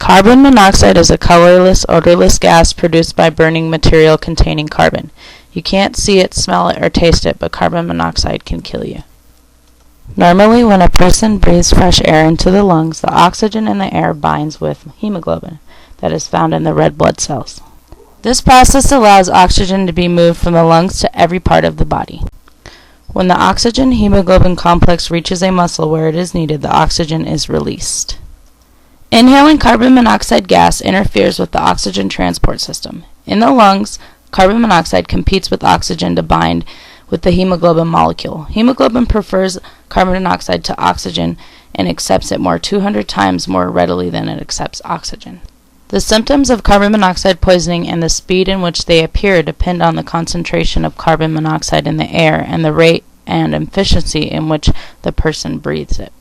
Carbon monoxide is a colorless, odorless gas produced by burning material containing carbon. You can't see it, smell it, or taste it, but carbon monoxide can kill you. Normally, when a person breathes fresh air into the lungs, the oxygen in the air binds with hemoglobin that is found in the red blood cells. This process allows oxygen to be moved from the lungs to every part of the body. When the oxygen-hemoglobin complex reaches a muscle where it is needed, the oxygen is released. Inhaling carbon monoxide gas interferes with the oxygen transport system. In the lungs, carbon monoxide competes with oxygen to bind with the hemoglobin molecule. Hemoglobin prefers carbon monoxide to oxygen and accepts it 200 times more readily than it accepts oxygen. The symptoms of carbon monoxide poisoning and the speed in which they appear depend on the concentration of carbon monoxide in the air and the rate and efficiency in which the person breathes it.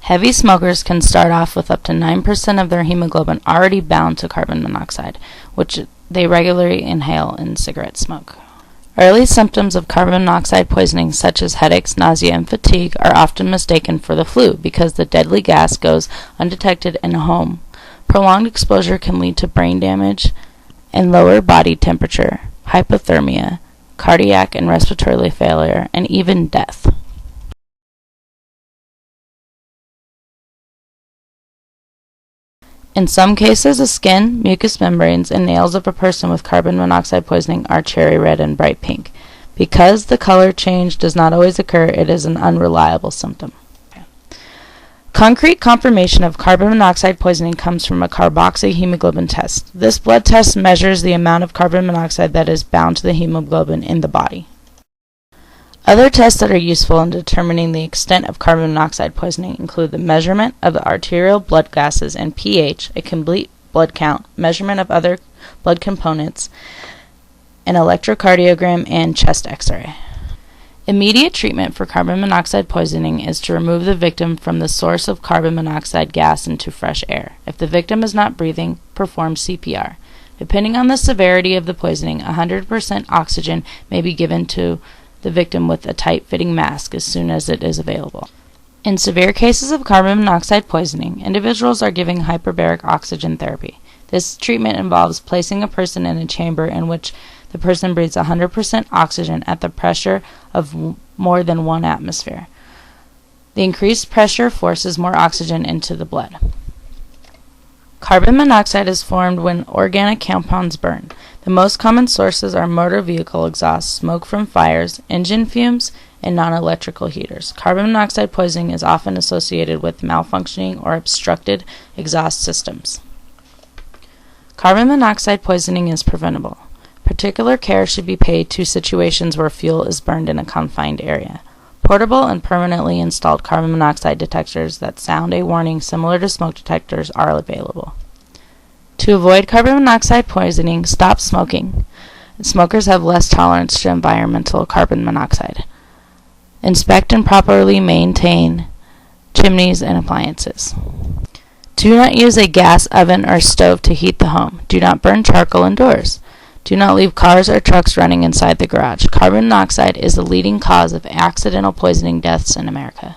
Heavy smokers can start off with up to 9% of their hemoglobin already bound to carbon monoxide, which they regularly inhale in cigarette smoke. Early symptoms of carbon monoxide poisoning, such as headaches, nausea, and fatigue, are often mistaken for the flu because the deadly gas goes undetected in a home. Prolonged exposure can lead to brain damage and lower body temperature, hypothermia, cardiac and respiratory failure, and even death. In some cases, the skin, mucous membranes, and nails of a person with carbon monoxide poisoning are cherry red and bright pink. Because the color change does not always occur, it is an unreliable symptom. Concrete confirmation of carbon monoxide poisoning comes from a carboxyhemoglobin test. This blood test measures the amount of carbon monoxide that is bound to the hemoglobin in the body. Other tests that are useful in determining the extent of carbon monoxide poisoning include the measurement of the arterial blood gases and pH, a complete blood count, measurement of other blood components, an electrocardiogram, and chest X-ray. Immediate treatment for carbon monoxide poisoning is to remove the victim from the source of carbon monoxide gas into fresh air. If the victim is not breathing, perform CPR. Depending on the severity of the poisoning, 100% oxygen may be given to the victim with a tight-fitting mask as soon as it is available. In severe cases of carbon monoxide poisoning, individuals are given hyperbaric oxygen therapy. This treatment involves placing a person in a chamber in which the person breathes 100% oxygen at the pressure of more than 1 atmosphere. The increased pressure forces more oxygen into the blood. Carbon monoxide is formed when organic compounds burn. The most common sources are motor vehicle exhaust, smoke from fires, engine fumes, and non-electrical heaters. Carbon monoxide poisoning is often associated with malfunctioning or obstructed exhaust systems. Carbon monoxide poisoning is preventable. Particular care should be paid to situations where fuel is burned in a confined area. Portable and permanently installed carbon monoxide detectors that sound a warning similar to smoke detectors are available. To avoid carbon monoxide poisoning, stop smoking. Smokers have less tolerance to environmental carbon monoxide. Inspect and properly maintain chimneys and appliances. Do not use a gas oven or stove to heat the home. Do not burn charcoal indoors. Do not leave cars or trucks running inside the garage. Carbon monoxide is the leading cause of accidental poisoning deaths in America.